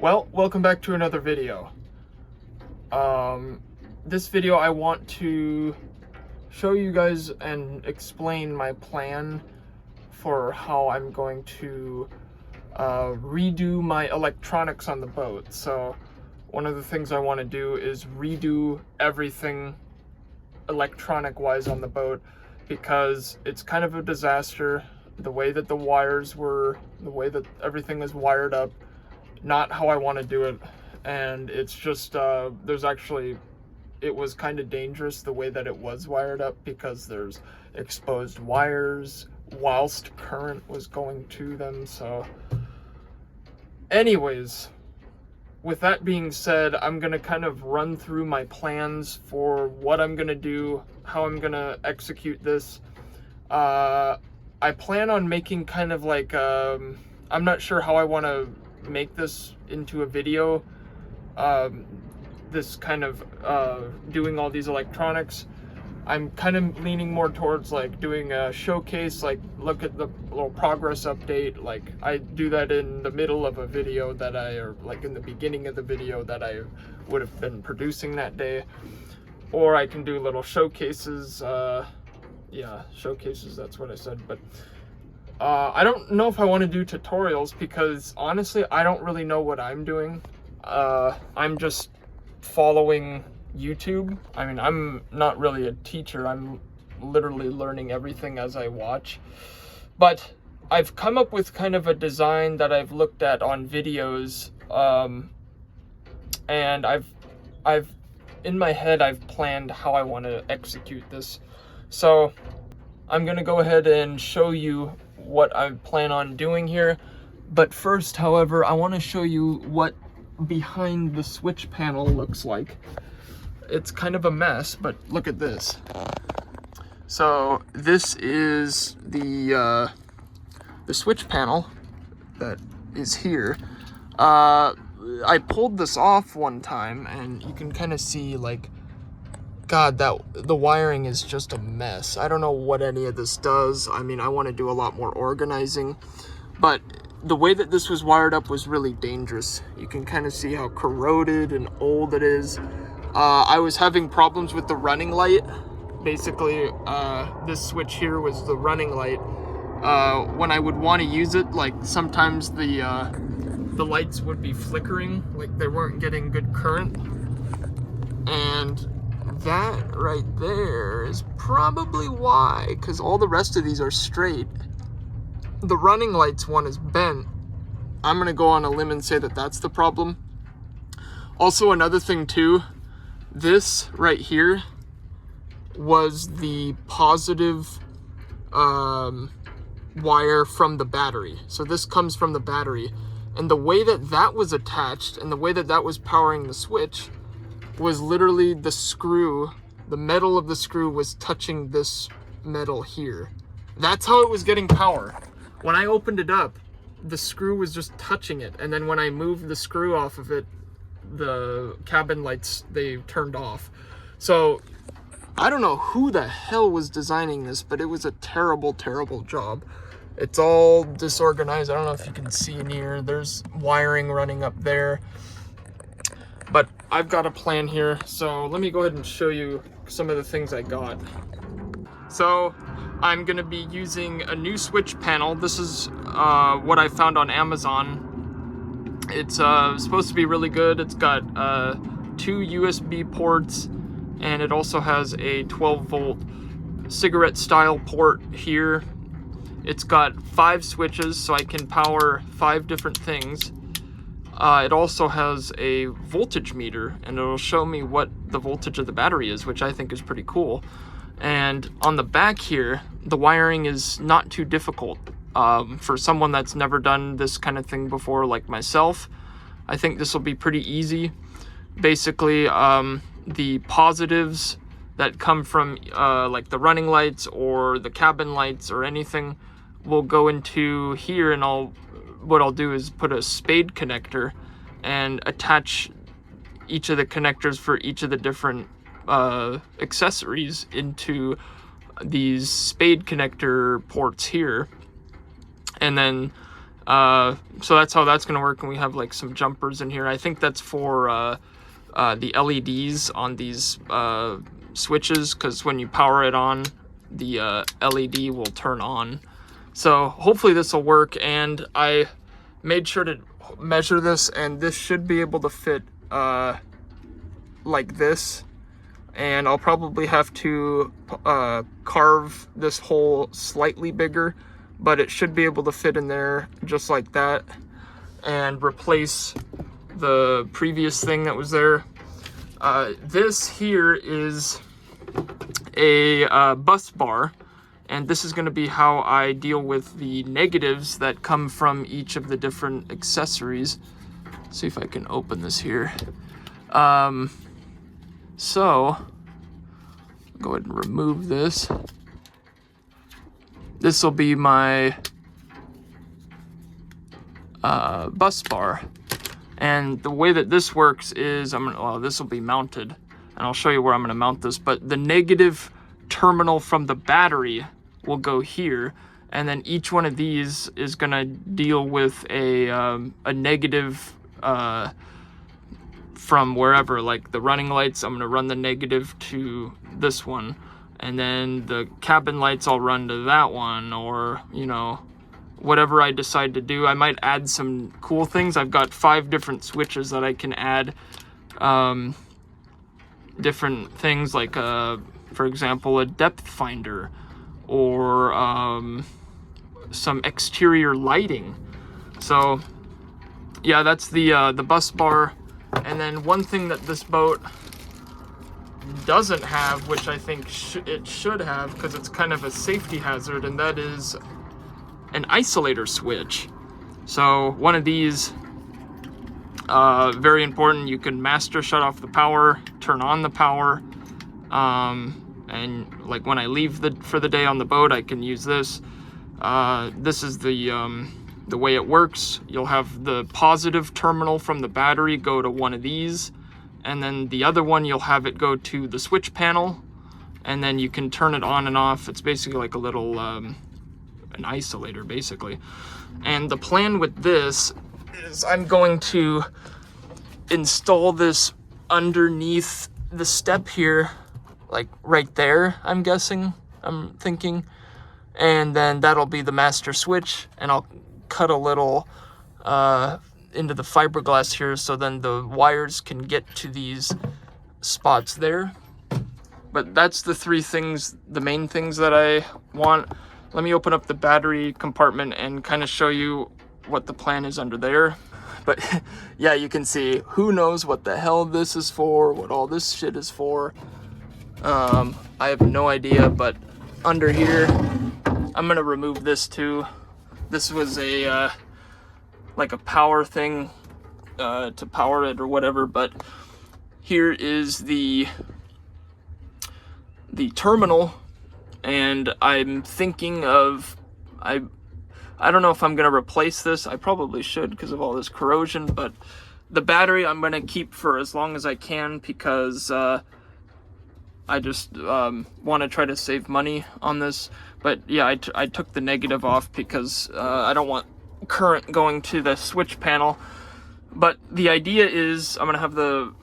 Well, welcome back to another video. This video I want to show you guys and explain my plan for how I'm going to redo my electronics on the boat. So one of the things I want to do is redo everything electronic wise on the boat, because it's kind of a disaster. The way that the wires were, the way that everything is wired up, not how I want to do it. And it's just it was kind of dangerous the way that it was wired up, because there's exposed wires whilst current was going to them. So anyways, with that being said, I'm gonna kind of run through my plans for what I'm gonna do, how I'm gonna execute this. I plan on making kind of like I'm not sure how I want to make this into a video, this kind of doing all these electronics. I'm kind of leaning more towards like doing a showcase, like look at the little progress update. Like I do that in the middle of a video that or like in the beginning of the video that I would have been producing that day. Or I can do little showcases, yeah, showcases, that's what I said. But I don't know if I want to do tutorials, because honestly I don't really know what I'm doing. I'm just following YouTube. I mean, I'm not really a teacher, I'm literally learning everything as I watch. But I've come up with kind of a design that I've looked at on videos, and I've in my head I've planned how I want to execute this. So I'm gonna go ahead and show you what I plan on doing here. But first, however, I want to show you what behind the switch panel looks like. It's kind of a mess, but look at this. So this is the switch panel that is here. I pulled this off one time, and you can kind of see, like, God, that the wiring is just a mess. I don't know what any of this does. I mean, I want to do a lot more organizing, but the way that this was wired up was really dangerous. You can kind of see how corroded and old it is. I was having problems with the running light. Basically, this switch here was the running light. When I would want to use it, like sometimes the lights would be flickering, like they weren't getting good current. And that right there is probably why, because all the rest of these are straight. The running lights one is bent. I'm gonna go on a limb and say that that's the problem. Also, another thing too, this right here was the positive wire from the battery. So this comes from the battery, and the way that that was attached and the way that that was powering the switch was literally the screw, the metal of the screw was touching this metal here. That's how it was getting power. When I opened it up, the screw was just touching it, and then when I moved the screw off of it, the cabin lights, they turned off. So I don't know who the hell was designing this, but it was a terrible, terrible job. It's all disorganized. I don't know if you can see in here. There's wiring running up there. But I've got a plan here, so let me go ahead and show you some of the things I got. So I'm gonna be using a new switch panel. This is what I found on Amazon. It's supposed to be really good. It's got 2 USB ports, and it also has a 12-volt cigarette style port here. It's got 5 switches, so I can power 5 different things. It also has a voltage meter, and it'll show me what the voltage of the battery is, which I think is pretty cool. And on the back here, the wiring is not too difficult. For someone that's never done this kind of thing before, like myself, I think this will be pretty easy. Basically, the positives that come from like the running lights or the cabin lights or anything will go into here, and what I'll do is put a spade connector and attach each of the connectors for each of the different accessories into these spade connector ports here. And then So that's how that's going to work. And we have like some jumpers in here. I think that's for the LEDs on these switches, because when you power it on, the LED will turn on. So hopefully this will work. And I made sure to measure this, and this should be able to fit like this. And I'll probably have to carve this hole slightly bigger, but it should be able to fit in there just like that, and replace the previous thing that was there. This here is a bus bar, and this is going to be how I deal with the negatives that come from each of the different accessories. Let's see if I can open this here. So go ahead and remove this. This will be my bus bar. And the way that this works is, this will be mounted, and I'll show you where I'm gonna mount this, but the negative terminal from the battery will go here, and then each one of these is gonna deal with a negative from wherever. Like the running lights, I'm gonna run the negative to this one, and then the cabin lights I'll run to that one, or whatever I decide to do. I might add some cool things. I've got 5 different switches that I can add different things, like for example, a depth finder, or some exterior lighting. So yeah, that's the bus bar. And then one thing that this boat doesn't have, which I think it should have, because it's kind of a safety hazard, and that is an isolator switch. So one of these, very important. You can master shut off the power, turn on the power, and like when I leave for the day on the boat, I can use this. This is the way it works. You'll have the positive terminal from the battery go to one of these, and then the other one you'll have it go to the switch panel, and then you can turn it on and off. It's basically like a little an isolator, basically. And the plan with this is I'm going to install this underneath the step here, like right there, I'm thinking, and then that'll be the master switch, and I'll cut a little into the fiberglass here, so then the wires can get to these spots there. But that's the 3 things, the main things that I want. Let me open up the battery compartment and kind of show you what the plan is under there. But yeah, you can see, who knows what the hell this is for, what all this shit is for. I have no idea, but under here, I'm gonna remove this too. This was a like a power thing to power it or whatever, but here is the terminal, and I'm thinking of, I don't know if I'm gonna replace this. I probably should because of all this corrosion, but the battery I'm gonna keep for as long as I can, because I just want to try to save money on this. But yeah, I took the negative off because I don't want current going to the switch panel. But the idea is I'm gonna have the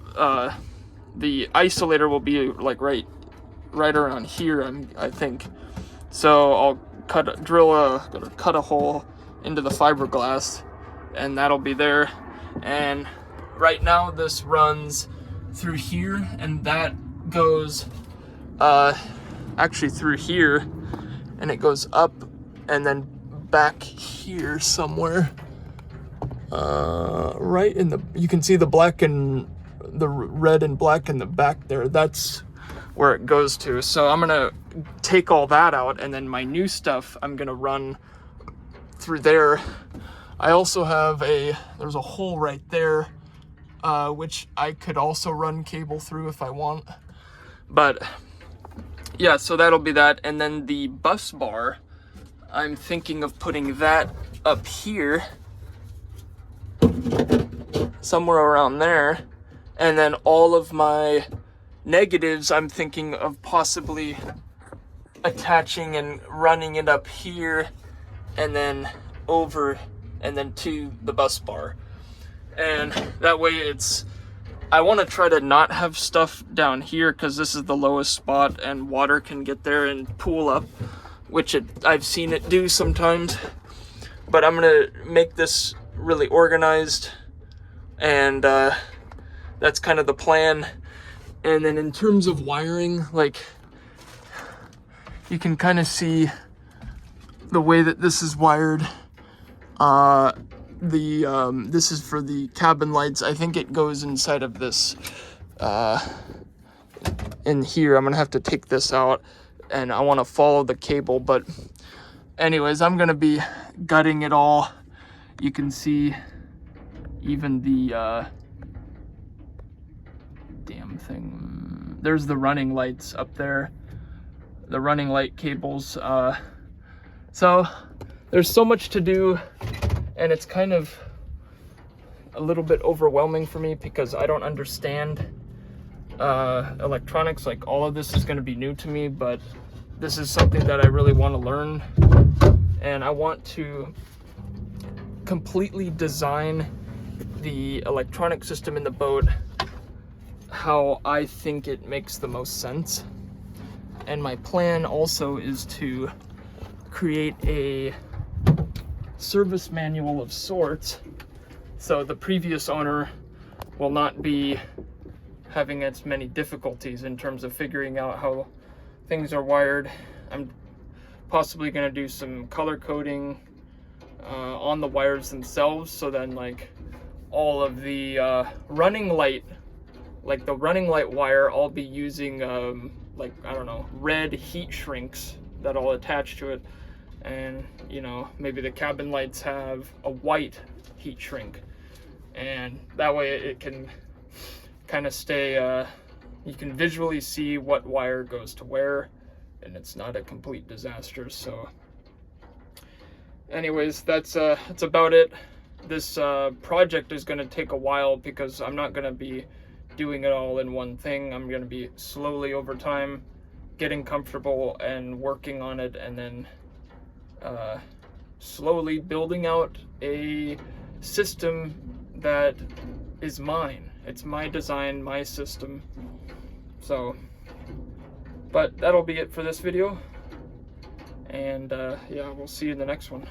isolator will be like right around here, I think. So I'll cut a hole into the fiberglass, and that'll be there. And right now this runs through here, and that goes actually through here, and it goes up and then back here somewhere, right in the, you can see the black and the red and black in the back there. That's where it goes to. So I'm gonna take all that out, and then my new stuff I'm gonna run through there. I also have there's a hole right there, which I could also run cable through if I want. But yeah, so that'll be that. And then the bus bar, I'm thinking of putting that up here, somewhere around there. And then all of my negatives, I'm thinking of possibly attaching and running it up here, and then over and then to the bus bar. And that way I want to try to not have stuff down here because this is the lowest spot and water can get there and pool up, which I've seen it do sometimes. But I'm going to make this really organized, and that's kind of the plan. And then in terms of wiring, like, you can kind of see the way that this is wired. This is for the cabin lights. I think it goes inside of this in here. I'm gonna have to take this out, and I want to follow the cable, but anyways, I'm gonna be gutting it all. You can see even the damn thing. There's the running lights up there, the running light cables. So there's so much to do, and it's kind of a little bit overwhelming for me because I don't understand electronics. Like, all of this is going to be new to me, but this is something that I really want to learn, and I want to completely design the electronic system in the boat how I think it makes the most sense. And my plan also is to create a service manual of sorts, so the previous owner will not be having as many difficulties in terms of figuring out how things are wired. I'm possibly going to do some color coding on the wires themselves, so then, like, all of the running light, like the running light wire, I'll be using like, I don't know, red heat shrinks that I'll attach to it, and, you know, maybe the cabin lights have a white heat shrink, and that way it can kind of stay, you can visually see what wire goes to where, and it's not a complete disaster. So anyways, that's about it. This project is going to take a while because I'm not going to be doing it all in one thing. I'm going to be slowly over time getting comfortable and working on it, and then slowly building out a system that is mine. It's my design, my system. So, but that'll be it for this video, and yeah, we'll see you in the next one.